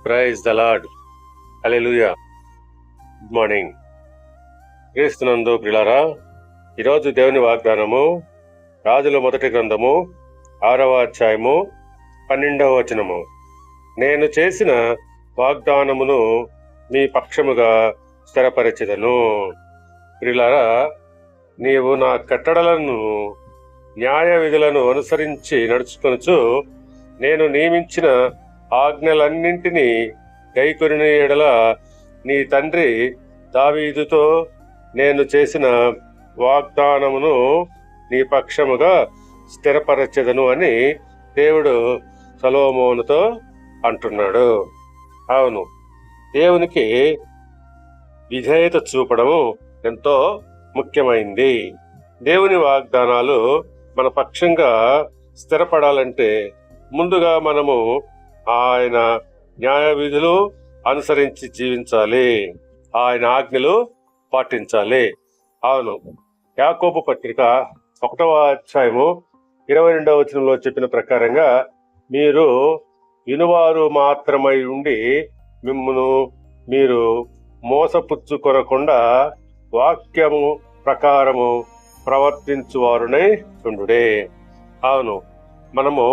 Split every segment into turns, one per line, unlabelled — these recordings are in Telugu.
Praise the Lord. Hallelujah. Good morning. క్రీస్తునందు ప్రియులారా, ఈరోజు దేవుని వాగ్దానము రాజుల మొదటి గ్రంథము 6వ అధ్యాయము 12వ వచనము. నేను చేసిన వాగ్దానమును మీ పక్షముగా స్థిరపరచెదను. ప్రియులారా, నీవు నా కట్టడలను న్యాయ విధులను అనుసరించి నడుచుకొనుచు నేను నియమించిన ఆజ్ఞలన్నింటినీ గైకొనిన ఎడల నీ తండ్రి దావీదుతో నేను చేసిన వాగ్దానమును నీ పక్షముగా స్థిరపరచెదను అని దేవుడు సొలొమోనుతో అంటున్నాడు. అవును, దేవునికి విధేయత చూపడము ఎంతో ముఖ్యమైంది. దేవుని వాగ్దానాలు మన పక్షంగా స్థిరపడాలంటే ముందుగా మనము ఆయన న్యాయ విధులు అనుసరించి జీవించాలి, ఆయన ఆజ్ఞలు పాటించాలి. అవును, యాకోబు పత్రిక 1వ అధ్యాయము 22వ వచనంలో చెప్పిన ప్రకారంగా మీరు వినువారు మాత్రమై ఉండి మిమ్మును మీరు మోసపుచ్చుకొనకుండా వాక్యము ప్రకారము ప్రవర్తించువారునై ఉండుడే. అవును, మనము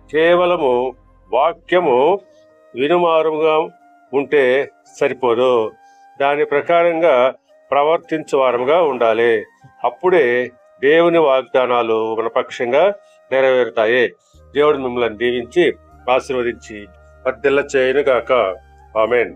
కేవలము వాక్యము వినుమారుగా ఉంటే సరిపోదు, దాని ప్రకారంగా ప్రవర్తించువారముగా ఉండాలి. అప్పుడే దేవుని వాగ్దానాలు మన పక్షంగా నెరవేరుతాయి. దేవుడు మిమ్మల్ని దీవించి ఆశీర్వదించి వర్ధిల్ల చేయనుగాక. ఆమేన్.